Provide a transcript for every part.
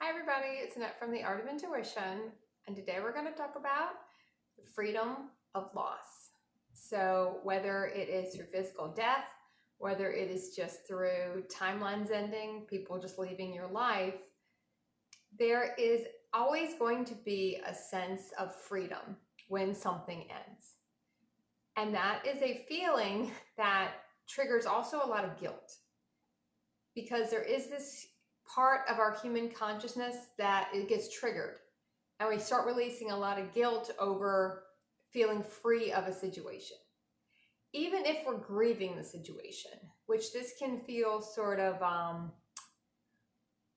Hi everybody, it's Annette from The Art of Intuition, and today we're going to talk about the freedom of loss. So whether it is through physical death, whether it is just through timelines ending, people just leaving your life, there is always going to be a sense of freedom when something ends. And that is a feeling that triggers also a lot of guilt, because there is this part of our human consciousness that it gets triggered, and we start releasing a lot of guilt over feeling free of a situation, even if we're grieving the situation, which this can feel sort of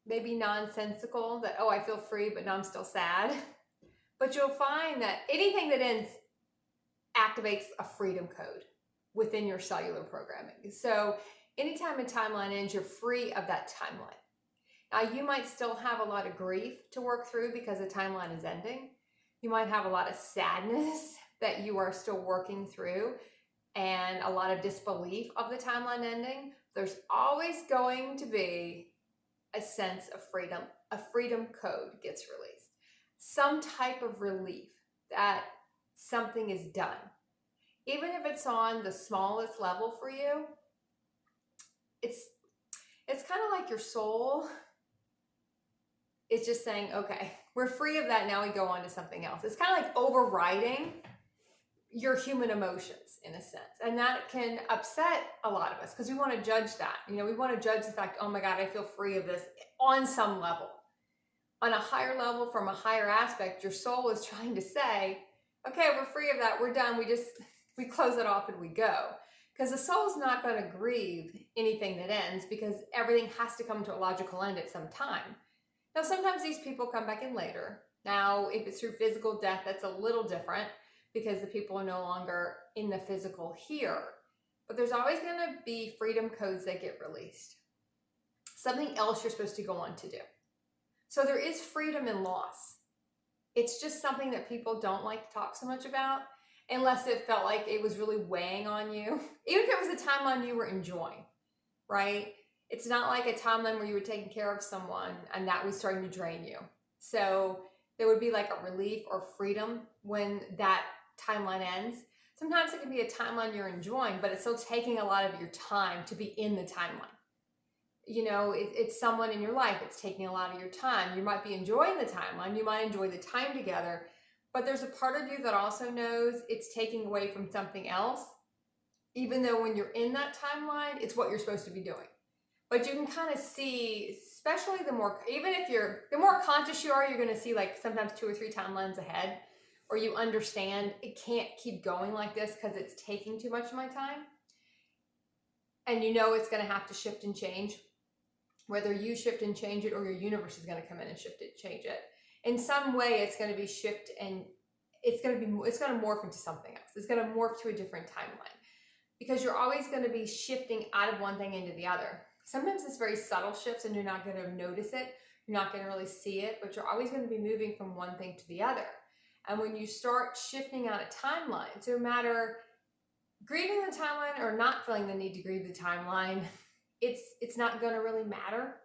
maybe nonsensical, that, oh, I feel free but now I'm still sad. But you'll find that anything that ends activates a freedom code within your cellular programming. So anytime a timeline ends, you're free of that timeline. Now, you might still have a lot of grief to work through because the timeline is ending. You might have a lot of sadness that you are still working through and a lot of disbelief of the timeline ending. There's always going to be a sense of freedom. A freedom code gets released. Some type of relief that something is done. Even if it's on the smallest level for you, it's kind of like your soul is just saying, okay, we're free of that, now we go on to something else. It's kind of like overriding your human emotions in a sense. And that can upset a lot of us because we want to judge that. We want to judge the fact, oh my God, I feel free of this on some level. On a higher level, from a higher aspect, your soul is trying to say, okay, we're free of that, we're done, we close it off and we go. Because the soul's not going to grieve anything that ends, because everything has to come to a logical end at some time. Now, sometimes these people come back in later. Now, if it's through physical death, that's a little different because the people are no longer in the physical here. But there's always going to be freedom codes that get released. Something else you're supposed to go on to do. So there is freedom in loss. It's just something that people don't like to talk so much about unless it felt like it was really weighing on you. Even if it was a timeline you were enjoying, right? It's not like a timeline where you were taking care of someone and that was starting to drain you. So there would be like a relief or freedom when that timeline ends. Sometimes it can be a timeline you're enjoying, but it's still taking a lot of your time to be in the timeline. It's someone in your life. It's taking a lot of your time. You might be enjoying the timeline. You might enjoy the time together, but there's a part of you that also knows it's taking away from something else, even though when you're in that timeline, it's what you're supposed to be doing. But you can kind of see, especially the more conscious you are, you're going to see like sometimes 2 or 3 timelines ahead, or you understand it can't keep going like this because it's taking too much of my time. And it's going to have to shift and change, whether you shift and change it or your universe is going to come in and shift it, change it. In some way, it's going to be shift, and it's going to morph into something else. It's going to morph to a different timeline, because you're always going to be shifting out of one thing into the other. Sometimes it's very subtle shifts and you're not going to notice it. You're not going to really see it, but you're always going to be moving from one thing to the other. And when you start shifting out of timelines, no matter grieving the timeline or not feeling the need to grieve the timeline, it's not going to really matter.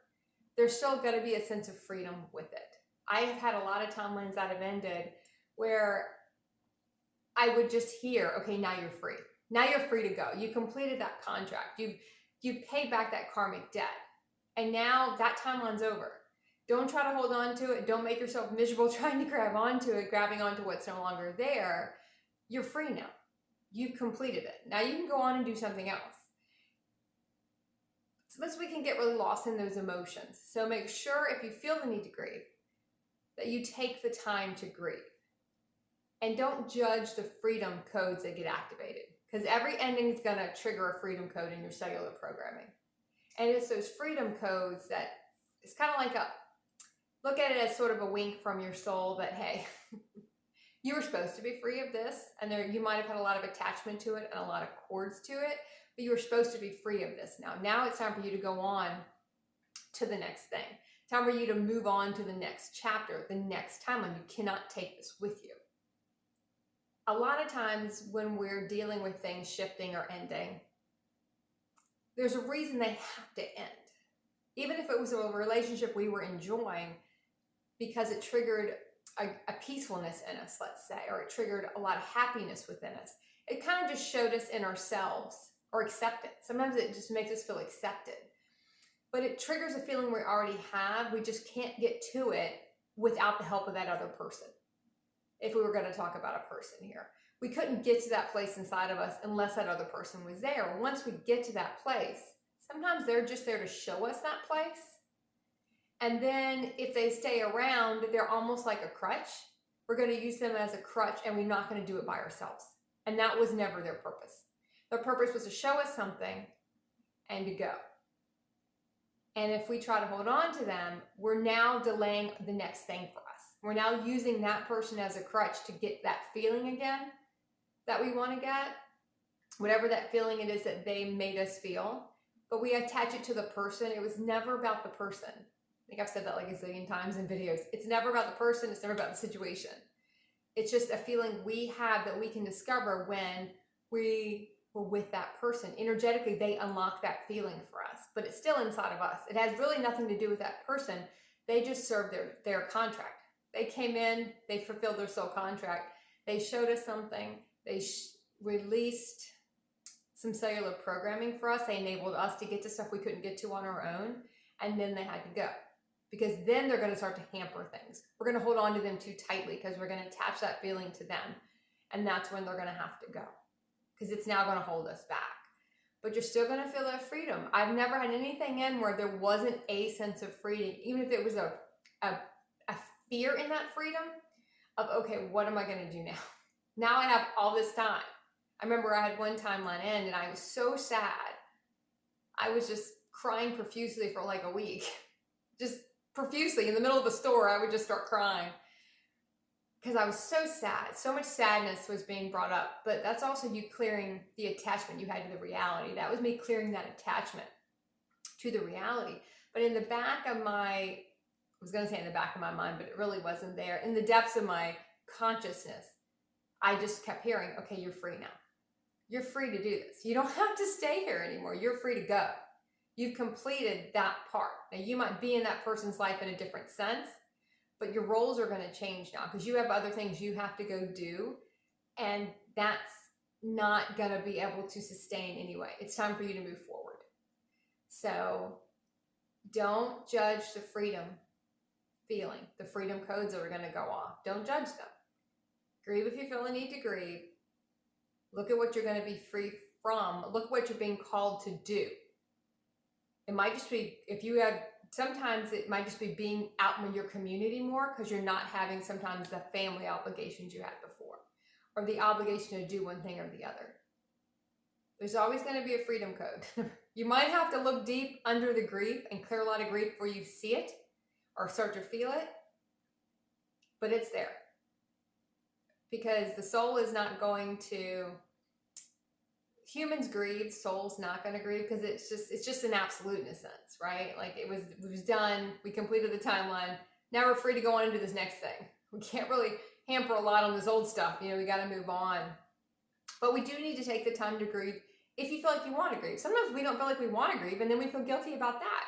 There's still going to be a sense of freedom with it. I have had a lot of timelines that have ended where I would just hear, okay, now you're free. Now you're free to go. You completed that contract. You've paid back that karmic debt. And now that timeline's over. Don't try to hold on to it. Don't make yourself miserable trying to grab onto it, grabbing onto what's no longer there. You're free now. You've completed it. Now you can go on and do something else. Sometimes we can get really lost in those emotions. So make sure, if you feel the need to grieve, that you take the time to grieve. And don't judge the freedom codes that get activated, because every ending is going to trigger a freedom code in your cellular programming. And it's those freedom codes that it's kind of like look at it as sort of a wink from your soul that, hey, you were supposed to be free of this, and you might have had a lot of attachment to it and a lot of cords to it, but you were supposed to be free of this now. Now it's time for you to go on to the next thing. Time for you to move on to the next chapter, the next timeline. You cannot take this with you. A lot of times when we're dealing with things shifting or ending, there's a reason they have to end. Even if it was a relationship we were enjoying, because it triggered a peacefulness in us, let's say, or it triggered a lot of happiness within us. It kind of just showed us in ourselves, or acceptance. Sometimes it just makes us feel accepted. But it triggers a feeling we already have. We just can't get to it without the help of that other person. If we were going to talk about a person here, we couldn't get to that place inside of us unless that other person was there. Once we get to that place, sometimes they're just there to show us that place. And then if they stay around, they're almost like a crutch. We're going to use them as a crutch, and we're not going to do it by ourselves. And that was never their purpose. Their purpose was to show us something and to go. And if we try to hold on to them, we're now delaying the next thing for us. We're now using that person as a crutch to get that feeling again that we want to get, whatever that feeling it is that they made us feel. But we attach it to the person. It was never about the person. I think I've said that like a zillion times in videos. It's never about the person. It's never about the situation. It's just a feeling we have that we can discover when we were with that person. Energetically, they unlock that feeling for us, but it's still inside of us. It has really nothing to do with that person. They just served their contract. They came in, they fulfilled their soul contract. They showed us something. They released some cellular programming for us. They enabled us to get to stuff we couldn't get to on our own. And then they had to go, because then they're going to start to hamper things. We're going to hold on to them too tightly because we're going to attach that feeling to them. And that's when they're going to have to go, because it's now going to hold us back. But you're still going to feel that freedom. I've never had anything in where there wasn't a sense of freedom, even if it was a fear in that freedom of, okay, what am I going to do now? Now I have all this time. I remember I had one timeline end and I was so sad. I was just crying profusely for like a week. Just profusely in the middle of the store, I would just start crying because I was so sad. So much sadness was being brought up. But that's also you clearing the attachment you had to the reality. That was me clearing that attachment to the reality. But in the back of my, I was going to say in the back of my mind, but it really wasn't there. In the depths of my consciousness, I just kept hearing, okay, you're free now. You're free to do this. You don't have to stay here anymore. You're free to go. You've completed that part. Now, you might be in that person's life in a different sense, but your roles are going to change now because you have other things you have to go do, and that's not going to be able to sustain anyway. It's time for you to move forward. So don't judge the freedom feeling, the freedom codes that are going to go off. Don't judge them. Grieve if you feel the need to grieve. Look at what you're going to be free from. Look what you're being called to do. It might just be, sometimes it might just be being out in your community more because you're not having sometimes the family obligations you had before, or the obligation to do one thing or the other. There's always going to be a freedom code. You might have to look deep under the grief and clear a lot of grief before you see it or start to feel it, but it's there. Because the soul is not going to, humans grieve, soul's not going to grieve because it's just an absolute in a sense, right? Like it was done, we completed the timeline, now we're free to go on into this next thing. We can't really hamper a lot on this old stuff, we got to move on. But we do need to take the time to grieve if you feel like you want to grieve. Sometimes we don't feel like we want to grieve and then we feel guilty about that.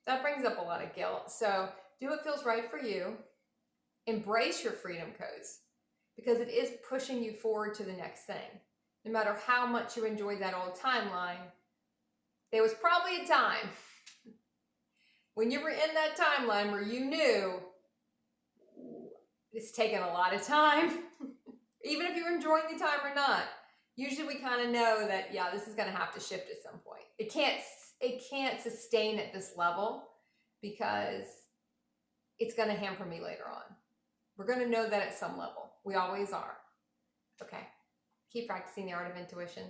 That brings up a lot of guilt. So do what feels right for you. Embrace your freedom codes, because it is pushing you forward to the next thing. No matter how much you enjoyed that old timeline, there was probably a time when you were in that timeline where you knew it's taken a lot of time, even if you're enjoying the time or not. Usually we kind of know that, yeah, this is going to have to shift at some point. It can't sustain at this level because it's going to hamper me later on. We're going to know that at some level. We always are. Okay. Keep practicing the art of intuition.